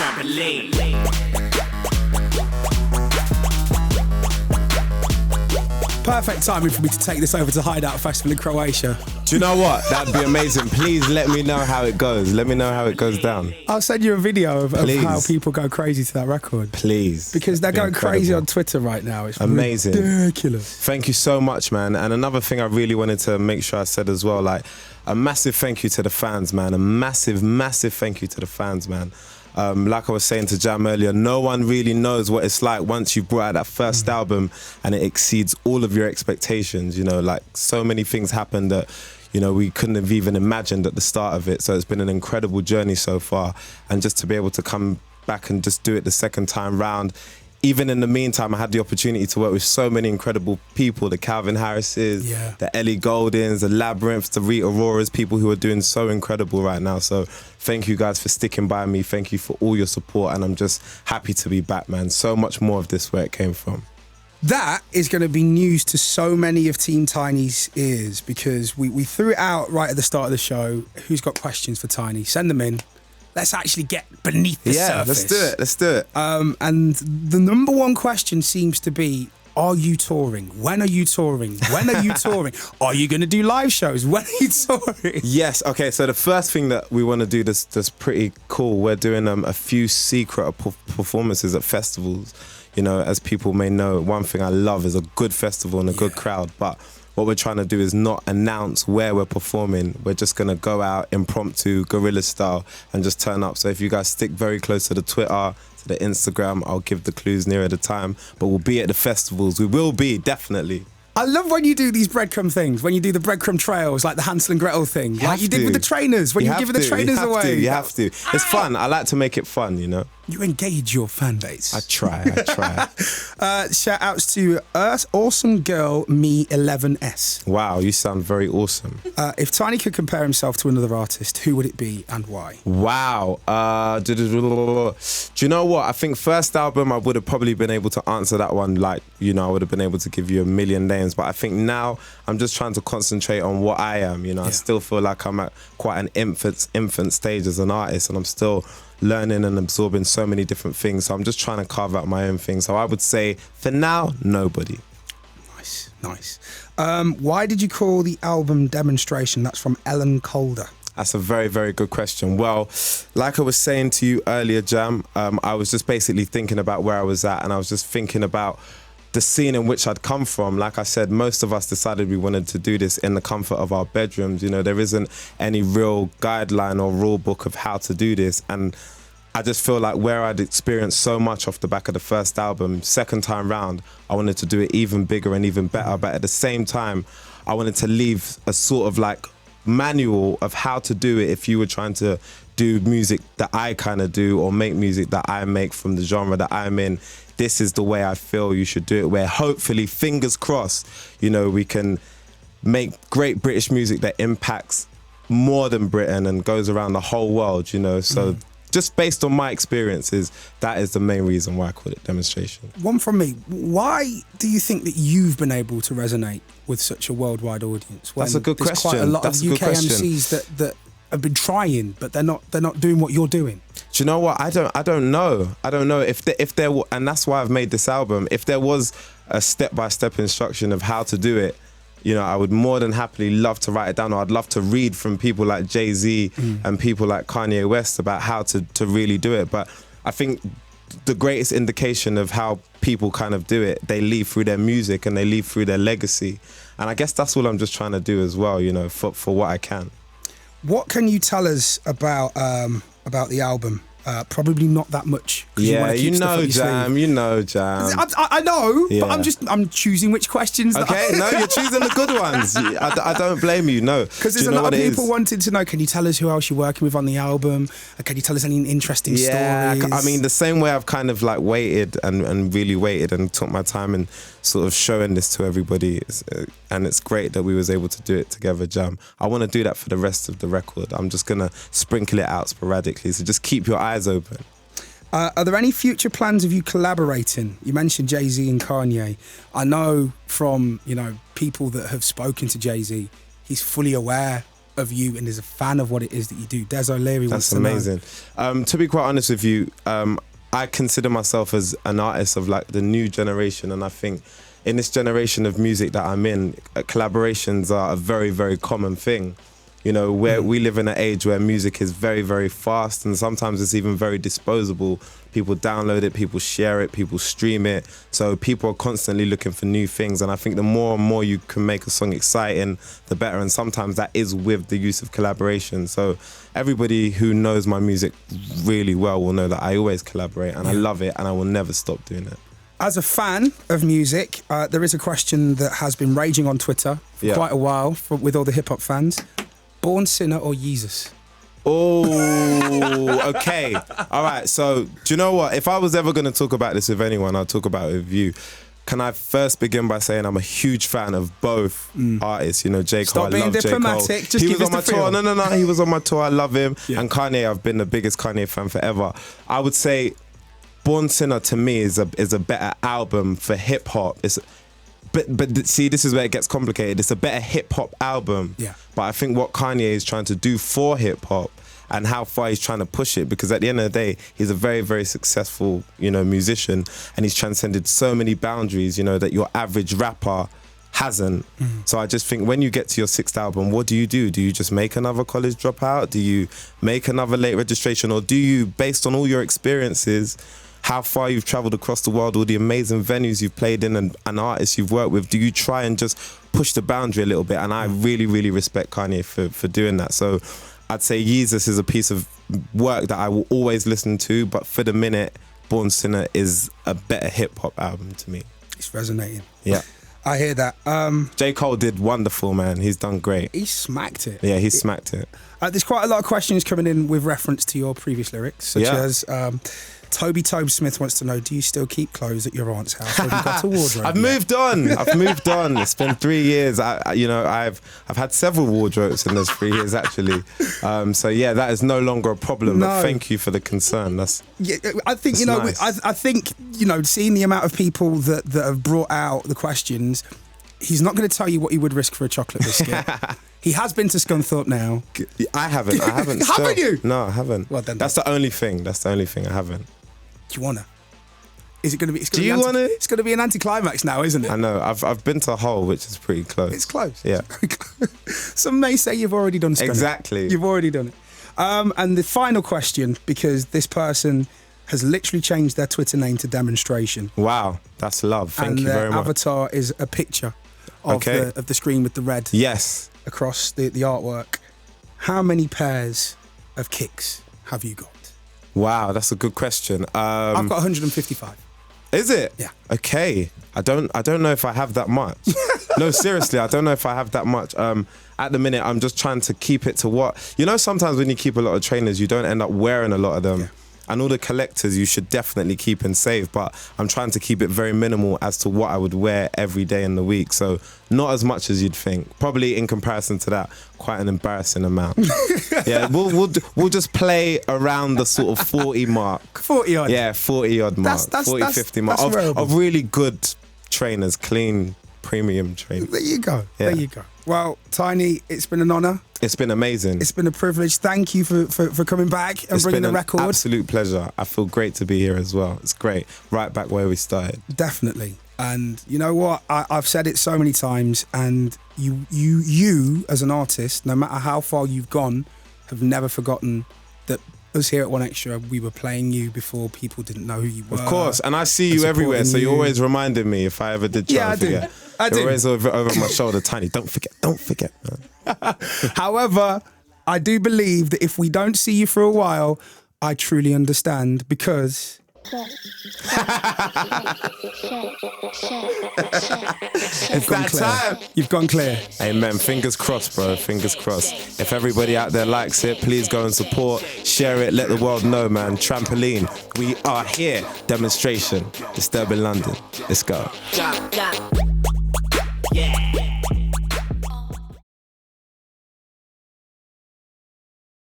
Trampoline. Perfect timing for me to take this over to Hideout Festival in Croatia. Do you know what? That'd be amazing. Please let me know how it goes. Let me know how it goes down. I'll send you a video of how people go crazy to that record. Please. Because they're going crazy on Twitter right now. It's amazing. Ridiculous. Thank you so much, man. And another thing I really wanted to make sure I said as well, like, a massive thank you to the fans, man. A massive, massive thank you to the fans, man. Like I was saying to Jam earlier, no one really knows what it's like once you've brought out that first album and it exceeds all of your expectations. You know, like, so many things happened that, you know, we couldn't have even imagined at the start of it. So it's been an incredible journey so far. And just to be able to come back and just do it the second time round, even in the meantime, I had the opportunity to work with so many incredible people, the Calvin Harrises, the Ellie Goldings, the Labyrinths, the Rita Auroras, people who are doing so incredible right now. So thank you guys for sticking by me. Thank you for all your support. And I'm just happy to be back, man. So much more of this where it came from. That is going to be news to so many of Team Tinie's ears, because we threw it out right at the start of the show. Who's got questions for Tinie? Send them in. Let's actually get beneath the surface. Let's do it. And the number one question seems to be, are you touring? When are you touring? When are you touring? Are you going to do live shows? When are you touring? Yes, okay, so the first thing that we want to do that's pretty cool, we're doing a few secret performances at festivals. You know, as people may know, one thing I love is a good festival and a good crowd, but what we're trying to do is not announce where we're performing. We're just going to go out impromptu, guerrilla style, and just turn up. So if you guys stick very close to the Twitter, to the Instagram, I'll give the clues nearer the time. But we'll be at the festivals. We will be, definitely. I love when you do these breadcrumb things, when you do the breadcrumb trails, like the Hansel and Gretel thing, like you did with the trainers, when you're giving the trainers away. You have to. It's fun. I like to make it fun, you know. You engage your fan base. I try. Shout outs to Awesome Girl Me 11S. Wow, you sound very awesome. If Tinie could compare himself to another artist, who would it be and why? Wow. Do you know what? I think first album I would have probably been able to answer that one, like, you know, I would have been able to give you a million names. But I think now I'm just trying to concentrate on what I am. You know, I still feel like I'm at quite an infant stage as an artist, and I'm still learning and absorbing so many different things. So I'm just trying to carve out my own thing. So I would say, for now, nobody. Nice. Why did you call the album Demonstration? That's from Ellen Calder. That's a very, very good question. Well, like I was saying to you earlier, Jam, I was just basically thinking about where I was at, and I was just thinking about the scene in which I'd come from. Like I said, most of us decided we wanted to do this in the comfort of our bedrooms. You know, there isn't any real guideline or rule book of how to do this. And I just feel like where I'd experienced so much off the back of the first album, second time round, I wanted to do it even bigger and even better. But at the same time, I wanted to leave a sort of like manual of how to do it if you were trying to do music that I kind of do, or make music that I make from the genre that I'm in. This is the way I feel you should do it, where hopefully, fingers crossed, you know, we can make great British music that impacts more than Britain and goes around the whole world, you know. So just based on my experiences, that is the main reason why I call it Demonstration. One from me. Why do you think that you've been able to resonate with such a worldwide audience? That's a good question. Quite a lot of UK MCs that have been trying, but they're not doing what you're doing. Do you know what? I don't know if there and that's why I've made this album. If there was a step-by-step instruction of how to do it, you know, I would more than happily love to write it down, or I'd love to read from people like Jay-Z and people like Kanye West about how to really do it. But I think the greatest indication of how people kind of do it, they leave through their music and they leave through their legacy. And I guess that's what I'm just trying to do as well, you know, for what I can. What can you tell us about the album? Probably not that much. Yeah, you know, Jam. I know, but I'm choosing which questions. Okay, no, you're choosing the good ones. I don't blame you, no. Because there's a lot of people wanting to know, can you tell us who else you're working with on the album? Can you tell us any interesting stories? I mean, the same way I've kind of like waited and really waited and took my time and sort of showing this to everybody, and it's great that we was able to do it together, Jam. I want to do that for the rest of the record. I'm just going to sprinkle it out sporadically, so just keep your eyes open. Are there any future plans of you collaborating? You mentioned Jay-Z and Kanye. I know from, you know, people that have spoken to Jay-Z, he's fully aware of you and is a fan of what it is that you do. Des O'Leary wants to know. That's amazing. To be quite honest with you, I consider myself as an artist of like the new generation, and I think in this generation of music that I'm in, collaborations are a very, very common thing. You know, where we live in an age where music is very, very fast, and sometimes it's even very disposable. People download it, people share it, people stream it. So people are constantly looking for new things. And I think the more and more you can make a song exciting, the better. And sometimes that is with the use of collaboration. So everybody who knows my music really well will know that I always collaborate, and I love it, and I will never stop doing it. As a fan of music, there is a question that has been raging on Twitter for quite a while with all the hip hop fans. Born Sinner or Yeezus? Oh, okay. All right. So, do you know what? If I was ever going to talk about this with anyone, I'll talk about it with you. Can I first begin by saying I'm a huge fan of both artists? You know, J. Cole, I love J. Cole. Stop being diplomatic. Just give us the feel. No. He was on my tour. I love him. Yeah. And Kanye, I've been the biggest Kanye fan forever. I would say Born Sinner to me is a better album for hip hop. But see, this is where it gets complicated. It's a better hip hop album. Yeah. But I think what Kanye is trying to do for hip hop and how far he's trying to push it, because at the end of the day, he's a very, very successful, you know, musician, and he's transcended so many boundaries, you know, that your average rapper hasn't. So I just think when you get to your 6th album, what do? Do you just make another college dropout? Do you make another late registration? Or do you, based on all your experiences, how far you've traveled across the world, all the amazing venues you've played in and artists you've worked with, do you try and just push the boundary a little bit? And I really, really respect Kanye for doing that. So I'd say Yeezus is a piece of work that I will always listen to, but for the minute, Born Sinner is a better hip hop album to me. It's resonating. Yeah. I hear that. J. Cole did wonderful, man. He's done great. He smacked it. Yeah, he smacked it. There's quite a lot of questions coming in with reference to your previous lyrics, such as Toby Tobe Smith wants to know, do you still keep clothes at your aunt's house? Or have you got a wardrobe? I've moved on. It's been 3 years. I've had several wardrobes in those 3 years actually. So yeah, that is no longer a problem. No. But thank you for the concern. I think nice. I think seeing the amount of people that have brought out the questions, he's not going to tell you what he would risk for a chocolate biscuit. He has been to Scunthorpe now. I haven't. Haven't you? No, I haven't. Well, then that's the only thing. I haven't. Do you wanna? Is it going to be? Do you want it? It's going to be an anticlimax now, isn't it? I know. I've been to Hull, which is pretty close. It's close. Yeah. It's very close. Some may say you've already done Scunthorpe. Exactly. You've already done it. And the final question, because this person has literally changed their Twitter name to Demonstration. Wow, that's love. Thank you very much. And their avatar is a picture of the screen with the red. Yes. Across the artwork. How many pairs of kicks have you got? Wow, that's a good question. I've got 155. Is it? Yeah. Okay. I don't know if I have that much. No, seriously, I don't know if I have that much. At the minute, I'm just trying to keep it to what... sometimes when you keep a lot of trainers, you don't end up wearing a lot of them. Yeah. And all the collectors you should definitely keep and save, but I'm trying to keep it very minimal as to what I would wear every day in the week. So not as much as you'd think. Probably in comparison to that, quite an embarrassing amount. Yeah, we'll just play around the sort of 40 mark. 40 odd. Yeah, 40 odd mark. 50 mark of really good trainers, clean premium trainers. There you go. Yeah. There you go. Well, Tinie, it's been an honour. It's been amazing. It's been a privilege. Thank you for coming back and bringing the record. Absolute pleasure. I feel great to be here as well. It's great. Right back where we started. Definitely. And you know what? I've said it so many times, and you as an artist, no matter how far you've gone, have never forgotten that us here at One Extra, we were playing you before people didn't know who you were. Of course, and I see you everywhere, so you're always reminding me if I ever did try to forget. I do. You're always over my shoulder, Tinie, don't forget, man. However, I do believe that if we don't see you for a while, I truly understand, because... It's that time. You've gone clear. Amen. Fingers crossed, bro. Fingers crossed. If everybody out there likes it, please go and support, share it, let the world know, man. Trampoline. We are here. Demonstration. Disturbing London. Let's go. Yeah.